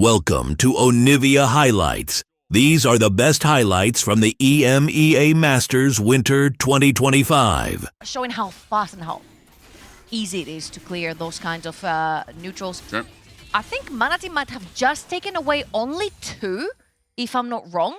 Welcome to Onivia Highlights. These are the best highlights from the EMEA Masters Winter 2025. Showing how fast and how easy it is to clear those kinds of neutrals. Sure. I think Manatee might have just taken away only 2, if I'm not wrong.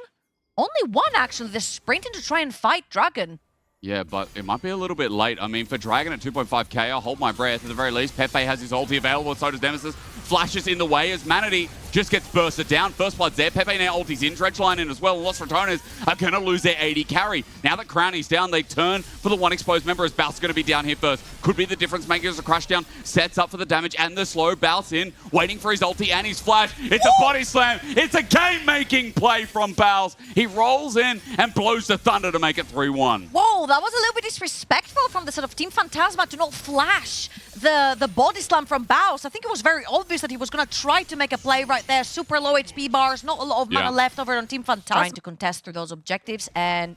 Only 1, actually. They're sprinting to try and fight Dragon. Yeah, but it might be a little bit late. I mean, for Dragon at 2.5k, I'll hold my breath at the very least. Pepe has his ulti available, so does Nemesis. Flashes in the way as Manatee just gets bursted down. First blood's there. Pepe now ulti's in. Dredgeline in as well. Lost Ratones are going to lose their 80 carry. Now that Crownie's down, they turn for the one exposed member as Baus is going to be down here first. Could be the difference maker as a crash down. Sets up for the damage and the slow. Baus in, waiting for his ulti and his flash. It's a body slam. It's a game-making play from Baus. He rolls in and blows the thunder to make it 3-1. Whoa, that was a little bit disrespectful from the sort of Team Phantasma to not flash the body slam from Baus. I think it was very obvious that he was going to try to make a play right there. Super low HP bars, not a lot of mana left over on Team Phantasma. Trying to contest through those objectives, and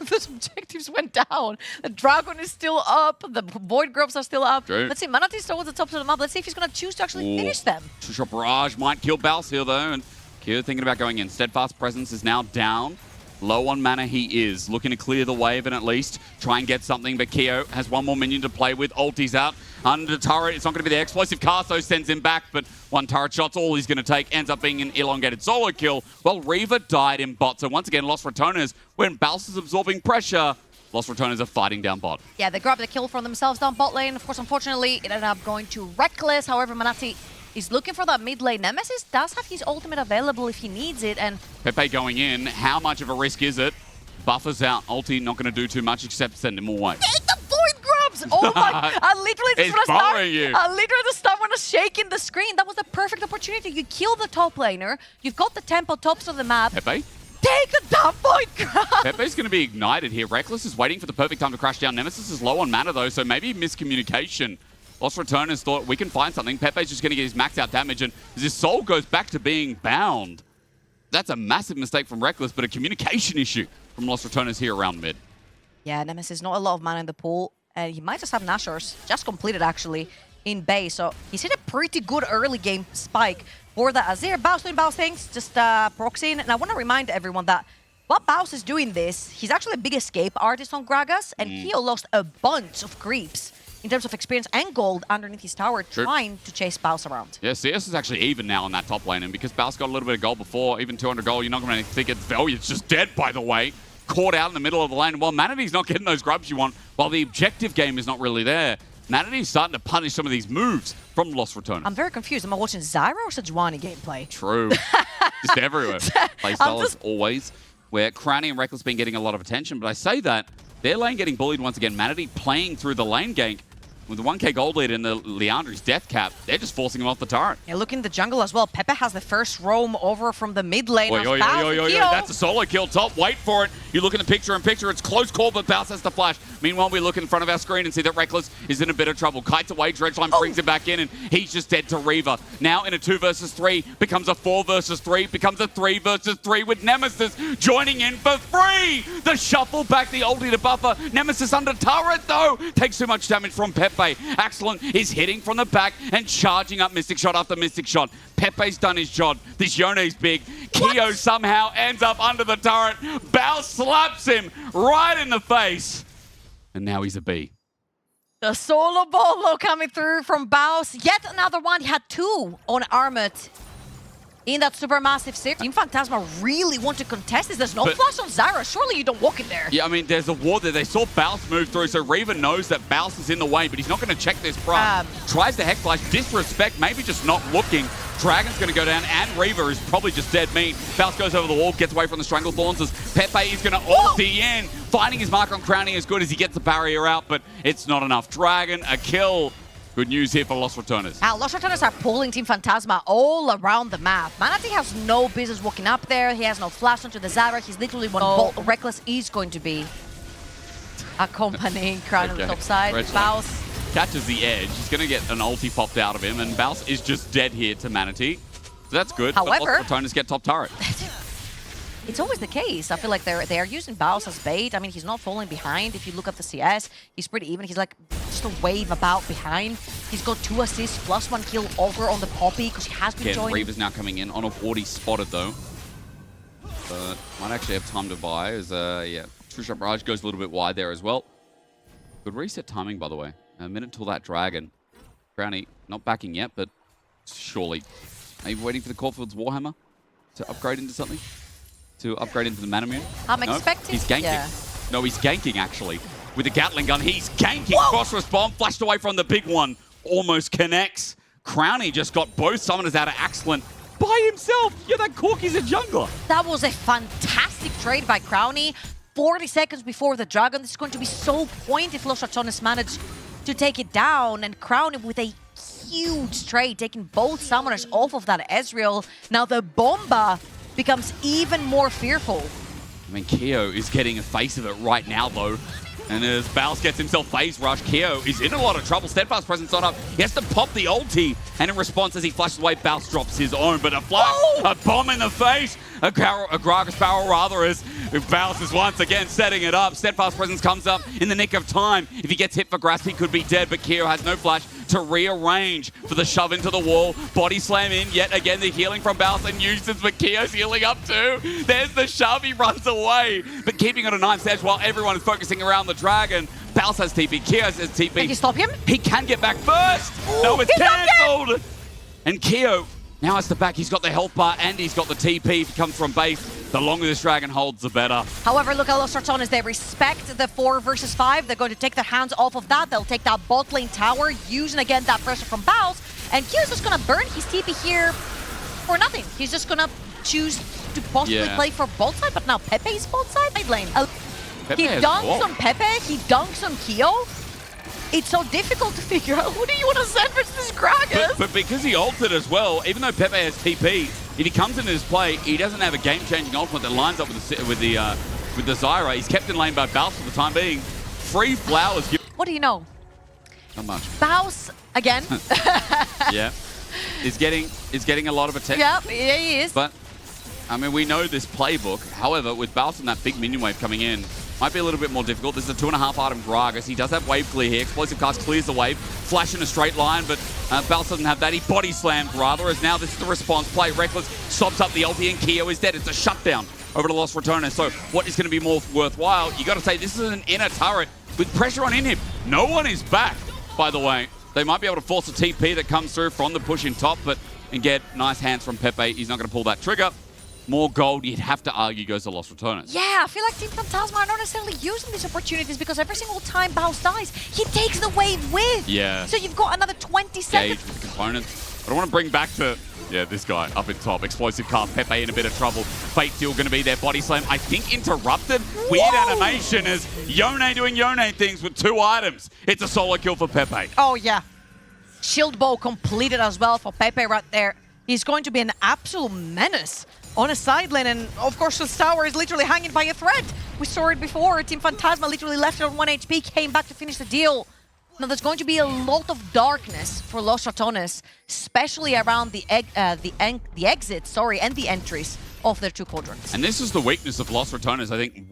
those objectives went down. The Dragon is still up. The Void Grubs are still up. True. Let's see, Manatee's towards the top of the map. Let's see if he's going to choose to actually finish them. Shot Barrage might kill Baus here, though. And Kyo thinking about going in. Steadfast Presence is now down. Low on mana he is. Looking to clear the wave and at least try and get something. But Kyo has one more minion to play with. Ulti's out. Under turret, it's not going to be the explosive cast, so sends him back. But one turret shot's all he's going to take. Ends up being an elongated solo kill. Well, Reaver died in bot. So once again, Lost Ratones, when Baus is absorbing pressure, Lost Ratones are fighting down bot. Yeah, they grabbed the kill for themselves down bot lane. Of course, unfortunately, it ended up going to Reckless. However, Manatee is looking for that mid lane. Nemesis does have his ultimate available if he needs it. And Pepe going in. How much of a risk is it? Buffer's out. Ulti not going to do too much except send him away. take the Void Grubs! Oh my, I literally just It's following you. I literally just started when I was shaking the screen. That was the perfect opportunity. You kill the top laner. You've got the tempo tops of the map. Pepe? Take the top Void Grub! Pepe's going to be ignited here. Reckless is waiting for the perfect time to crash down. Nemesis is low on mana, though, so maybe miscommunication. Lost Ratones thought, we can find something. Pepe's just going to get his max out damage, and as his soul goes back to being bound. That's a massive mistake from Reckless, but a communication issue from Lost Ratones here around mid. Yeah, Nemesis, not a lot of mana in the pool. And he might just have Nashor's just completed, actually, in base. So he's hit a pretty good early game spike for the Azir. Baus doing Baus things, just proxying. And I want to remind everyone that while Baus is doing this, he's actually a big escape artist on Gragas, and he lost a bunch of creeps in terms of experience and gold underneath his tower, trying to chase Baus around. Yeah, CS is actually even now on that top lane, and because Baus got a little bit of gold before, even 200 gold, you're not going to think it's Valiant's just dead, by the way. Caught out in the middle of the lane. Well, Manatee's not getting those grubs you want, while the objective game is not really there. Manatee's starting to punish some of these moves from Lost Ratones. I'm very confused. Am I watching Zyra or Sejuani gameplay? True. Just everywhere. Playstyle as always, where Crownie and Reckless been getting a lot of attention, but I say that, their lane getting bullied once again. Manatee playing through the lane gank. With the 1k gold lead and the Leandri's death cap, they're just forcing him off the turret. Yeah, look in the jungle as well. Pepe has the first roam over from the mid lane. That's a solo kill top. Wait for it. You look in the picture-in-picture. It's close call, but Baus has the flash. Meanwhile, we look in front of our screen and see that Reckless is in a bit of trouble. Kites away, Dredgeline brings him back in, and he's just dead to Reaver. Now in a 2 versus 3, becomes a 4 versus 3, becomes a 3 versus 3 with Nemesis joining in for free. The shuffle back, the ulti to buffer. Nemesis under turret, though. Takes too much damage from Pepe. Excellent is hitting from the back and charging up Mystic Shot after Mystic Shot. Pepe's done his job. This Yone's big. Kyo somehow ends up under the turret. Baus slaps him right in the face. And now he's a B. The solo bolo coming through from Baus. Yet another one. He had 2 on Armut in that supermassive 6. Team Phantasma really want to contest this. There's no flash on Zyra. Surely you don't walk in there. Yeah, I mean, there's a ward there. They saw Baus move through, so Reaver knows that Baus is in the way, but he's not going to check this front. Tries the Hex Flash. Disrespect, maybe just not looking. Dragon's going to go down, and Reaver is probably just dead meat. Baus goes over the wall, gets away from the Strangle Thorns as Pepe is going to ulti in. Finding his mark on Crownie as good as he gets the barrier out, but it's not enough. Dragon, a kill. Good news here for Lost Ratones. Lost Ratones are pulling Team Phantasma all around the map. Manatee has no business walking up there. He has no flash onto the Zyra. He's literally one bolt. Reckless is going to be accompanying Crown on the top side. Baus catches the edge. He's going to get an ulti popped out of him, and Baus is just dead here to Manatee. So that's good. However, Lost Ratones get top turret. It's always the case. I feel like they're using Baus as bait. I mean, he's not falling behind. If you look at the CS, he's pretty even. He's like just a wave about behind. He's got 2 assists plus 1 kill over on the Poppy because he has been Again, joined. Reaver's now coming in on a ward. He's spotted though. But might actually have time to buy as, yeah, True Shot Barrage goes a little bit wide there as well. Good reset timing, by the way. A minute till that dragon. Brownie not backing yet, but surely. Maybe waiting for the Caulfield's Warhammer to upgrade into something? To upgrade into the Manamune? I'm No? expecting. He's ganking. Yeah. No, he's ganking actually. With the Gatling gun, he's ganking. Whoa! Phosphorus Bomb flashed away from the big one. Almost connects. Crownie just got both summoners out of Excellent by himself. Yeah, that Corky's a jungler. That was a fantastic trade by Crownie. 40 seconds before the dragon. This is going to be so point if Los Ratones manage to take it down. And Crownie with a huge trade, taking both summoners off of that Ezreal. Now the Bomba becomes even more fearful. I mean, Keo is getting a face of it right now, though. And as Baus gets himself phase rush, Keo is in a lot of trouble. Steadfast presence on up. He has to pop the ulti. And in response, as he flashes away, Baus drops his own. But a flash, a bomb in the face. A Gragas barrel, rather, as Baus is once again setting it up. Steadfast presence comes up in the nick of time. If he gets hit for grasp, he could be dead. But Keo has no flash to rearrange for the shove into the wall. Body slam in. Yet again, the healing from Baus and Nuisance, but Keo's healing up too. There's the shove. He runs away. But keeping on a 9 stage while everyone is focusing around the dragon. Baus has TP. Keo has TP. Can you stop him? He can get back first. Ooh, No, it's he's not cancelled. And Keo now has to back. He's got the health bar and he's got the TP. If he comes from base, the longer this dragon holds, the better. However, look at Los Ratones. They respect the 4 versus 5. They're going to take their hands off of that. They'll take that bot lane tower, using again that pressure from Baus. And Keo's just going to burn his TP here for nothing. He's just going to choose to possibly play for bot side, but now Pepe's bot side lane. He dunks on Pepe, he dunks on Keo. It's so difficult to figure out who do you want to send versus this Gragas. But because he ulted as well, even though Pepe has TP, if he comes into this play, he doesn't have a game-changing ultimate that lines up with the Zyra. He's kept in lane by Baus for the time being. Free flowers. What do you know? Not much. Baus again. Yeah, is getting a lot of attention. Yeah, he is. But I mean, we know this playbook. However, with Baus and that big minion wave coming in, might be a little bit more difficult. This is a 2.5 item Gragas. He does have wave clear here. Explosive cast clears the wave. Flash in a straight line, but Baus doesn't have that. He body slammed rather, as now this is the response play. Reckless stops up the ulti and Keo is dead. It's a shutdown over to Los Ratones. So what is going to be more worthwhile? You got to say this is an inner turret with pressure on in him. No one is back, by the way. They might be able to force a TP that comes through from the push in top, and get nice hands from Pepe. He's not going to pull that trigger. More gold, you'd have to argue, goes to Los Ratones. Yeah, I feel like Team Phantasma are not necessarily using these opportunities because every single time Baus dies, he takes the wave with. Yeah. So you've got another 20 seconds. Gauge with components. I don't want to bring back to, this guy up in top. Explosive cast, Pepe in a bit of trouble. Fate still going to be there. Body slam, I think interrupted. Whoa! Weird animation as Yone doing Yone things with 2 items. It's a solo kill for Pepe. Oh, yeah. Shield bow completed as well for Pepe right there. He's going to be an absolute menace on a side lane, and of course his tower is literally hanging by a thread. We saw it before. Team Phantasma literally left it on 1 HP, came back to finish the deal. Now there's going to be a lot of darkness for Los Ratones, especially around the exits, and the entries of their 2 quadrants. And this is the weakness of Los Ratones, I think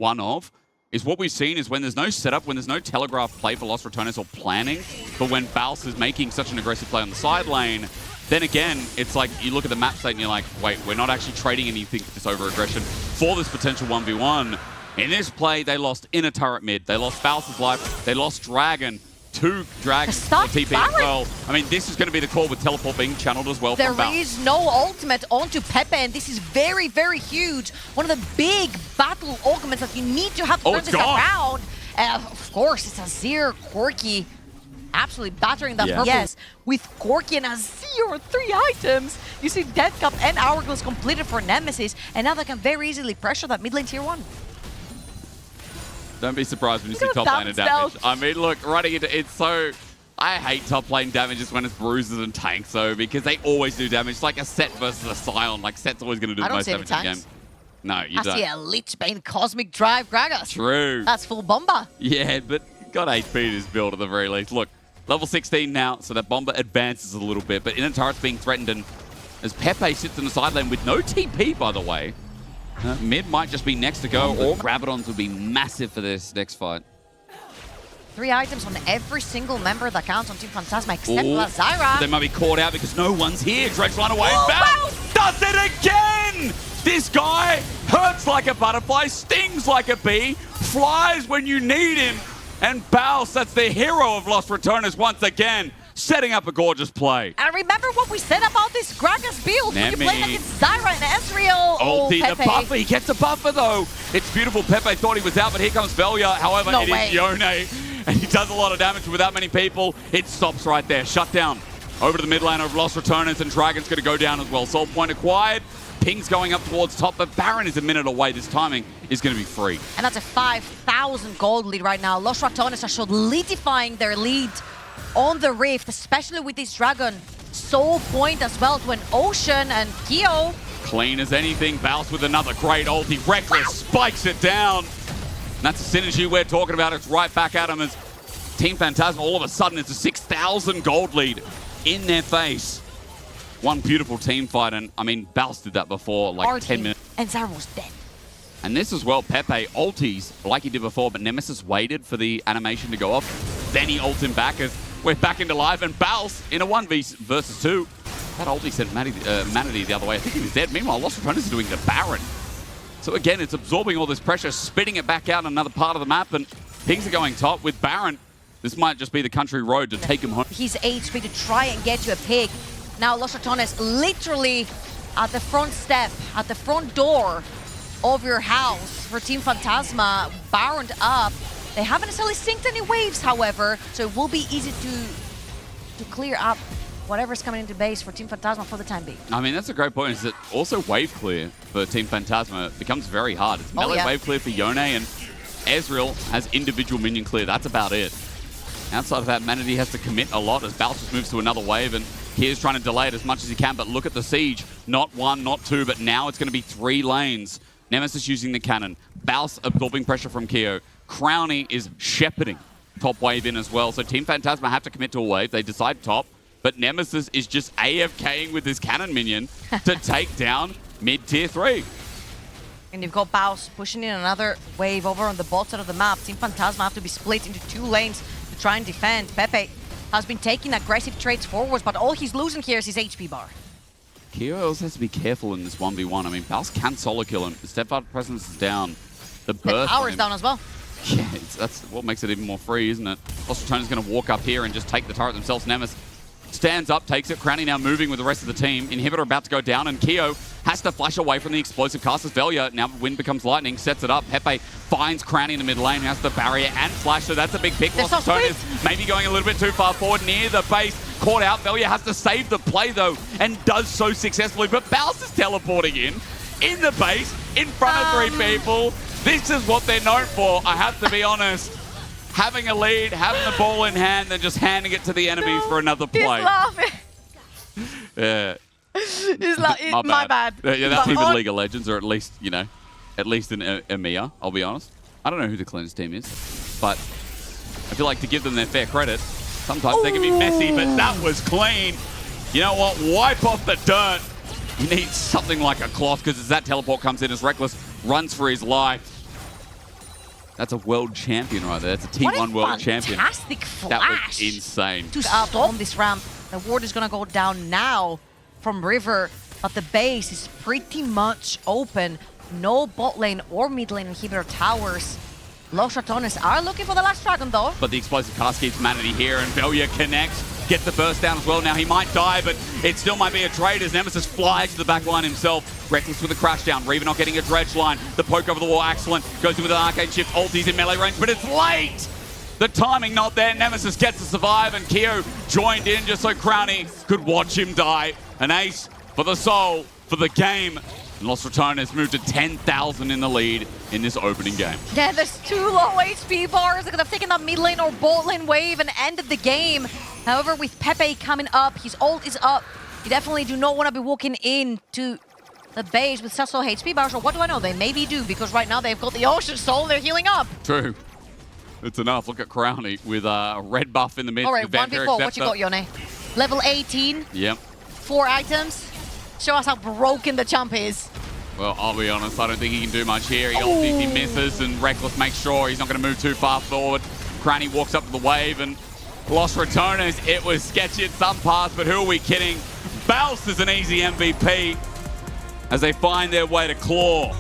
is what we've seen is when there's no setup, when there's no telegraph play for Los Ratones or planning, but when Baus is making such an aggressive play on the side lane, then again, it's like you look at the map state and you're like, wait, we're not actually trading anything for this over-aggression for this potential 1v1. In this play, they lost inner turret mid. They lost Baus's life. They lost Dragon. 2 dragons for TP as well. I mean, this is going to be the call with teleport being channeled as well from Baus. There is no ultimate onto Pepe, and this is very, very huge. One of the big battle augments that you need to have to turn this around. Of course, it's Azir, Corky, absolutely battering that purple. Yes, with Corky and Azir, 3 items. You see Death Cup and Hourglass completed for Nemesis, and now they can very easily pressure that mid lane tier 1. Don't be surprised when you see top laner damage. I mean, look, running into it's so... I hate top lane damages when it's bruises and tanks, though, because they always do damage. It's like a Set versus a Scion. Like, Set's always going to do the most damage in the game. No, you don't. I see a Lichbane Cosmic Drive Gragas. True. That's full Bomba. Yeah, but got HP in his build at the very least. Look, level 16 now, so that Bomba advances a little bit, but inner turret's being threatened, and as Pepe sits in the side lane with no TP, by the way, mid might just be next to go, or Rabadons would be massive for this next fight. 3 items on every single member that counts on Team Fantasma except Ooh. Lazara. They might be caught out because no one's here. Dredge run away. Oh, Bounce does it again! This guy hurts like a butterfly, stings like a bee, flies when you need him. And Bounce, that's the hero of Lost Returners once again, setting up a gorgeous play. And remember what we said about this Gragas build when you Nemi. played against Zyra and Ezreal. Ulti, the Pepe. buffer. He gets a buffer, though. It's beautiful. Pepe thought he was out, but here comes Velia. However, No it way. is Yone, and he does a lot of damage without many people. It stops right there. Shut down. Over to the mid lane of Lost Returners, and Dragon's going to go down as well. Soul point acquired. Ping's going up towards top, but Baron is a minute away. This timing is going to be free. And that's a 5,000 gold lead right now. Lost Ratones are solidifying their lead on the Rift, especially with this Dragon. Soul point as well to an Ocean and Kyo. Clean as anything. Bounce with another great ulti. Reckless spikes it down. And that's the synergy we're talking about. It's right back at him as Team Phantasma, all of a sudden, it's a 6,000 gold lead in their face. One beautiful team fight, and I mean, Bounce did that before, like Our 10 team. minutes. And Zyra was dead. And this as well, Pepe ultis like he did before, but Nemesis waited for the animation to go off. Then he ults him back as we're back into life, and Bounce in a 1v versus 2. That ulti sent Manatee the other way. I think he was dead. Meanwhile, Lost Returners are doing the Baron. So again, it's absorbing all this pressure, spitting it back out another part of the map, and things are going top with Baron. This might just be the country road to take him home. His HP to try and get to a pig. Now Lost Ratones literally at the front step, at the front door of your house for Team Fantasma, Baroned up. They haven't necessarily synced any waves, however, so it will be easy to clear up whatever's coming into base for Team Fantasma for the time being. I mean, that's a great point, is that also wave clear for Team Phantasma becomes very hard. It's melee wave clear for Yone, and Ezreal has individual minion clear. That's about it. Outside of that, Manatee has to commit a lot as Balthus moves to another wave, and here's trying to delay it as much as he can, but look at the siege. Not 1, not 2, but now it's going to be 3 lanes. Nemesis using the cannon. Baus absorbing pressure from Kyo. Crowny is shepherding top wave in as well, so Team Phantasma have to commit to a wave. They decide top, but Nemesis is just AFKing with his cannon minion to take down mid-tier 3. And you've got Baus pushing in another wave over on the bot side of the map. Team Fantasma have to be split into 2 lanes to try and defend. Pepe has been taking aggressive trades forwards, but all he's losing here is his HP bar. Kyo also has to be careful in this 1v1. I mean, Baus can solo kill him. The step-out presence is down. The burst Power is down as well. Yeah, that's what makes it even more free, isn't it? Lost Returners going to walk up here and just take the turret themselves. Nemesis stands up, takes it. Crowny now moving with the rest of the team. Inhibitor about to go down, and Kyo has to flash away from the explosive cast as Velia. Now wind becomes lightning, sets it up. Pepe finds Crowny in the mid lane, has the barrier and flash, so that's a big pick. Lost Returners maybe going a little bit too far forward near the base. Caught out. Velia has to save the play, though, and does so successfully. But Baus is teleporting in the base, in front of 3 people. This is what they're known for, I have to be honest. Having a lead, having the ball in hand, then just handing it to the enemy for another play. He's laughing. Yeah. He's my bad. Yeah, that's even League of Legends, or at least, you know, at least in EMEA, I'll be honest. I don't know who the Cleanse team is, but I feel like to give them their fair credit, sometimes they can be messy, but that was clean. You know what? Wipe off the dirt. You need something like a cloth, because as that teleport comes in, as Reckless runs for his life. That's a world champion right there. That's a T1 world champion. Fantastic flash. That was insane. To stop on this ramp. The ward is going to go down now from River, but the base is pretty much open. No bot lane or mid lane inhibitor towers. Lost Ratones are looking for the last dragon, though. But the explosive cast keeps Manatee here, and Velia connects. Gets the burst down as well. Now he might die, but it still might be a trade as Nemesis flies to the back line himself. Reckless with a crash down. Reaver not getting a dredge line. The poke over the wall, excellent. Goes in with an arcane shift. Ulti's in melee range, but it's late. The timing not there. Nemesis gets to survive, and Kyo joined in just so Crowny could watch him die. An ace for the soul, for the game. And Lost Returners moved to 10,000 in the lead in this opening game. Yeah, there's 2 low HP bars that could have taken that mid lane or bot lane wave and ended the game. However, with Pepe coming up, his ult is up. You definitely do not want to be walking into the base with such low HP bars. Or what do I know? They maybe do, because right now they've got the Ocean Soul. They're healing up. True. It's enough. Look at Crowny with a red buff in the mid. All right, 1v4. What you got, Yone? Level 18. Yep. 4 items. Show us how broken the champ is. Well, I'll be honest, I don't think he can do much here. He misses, and Reckless makes sure he's not going to move too far forward. Cranny walks up to the wave and lost Ratones. It was sketchy in some parts, but who are we kidding? Bouse is an easy MVP as they find their way to claw.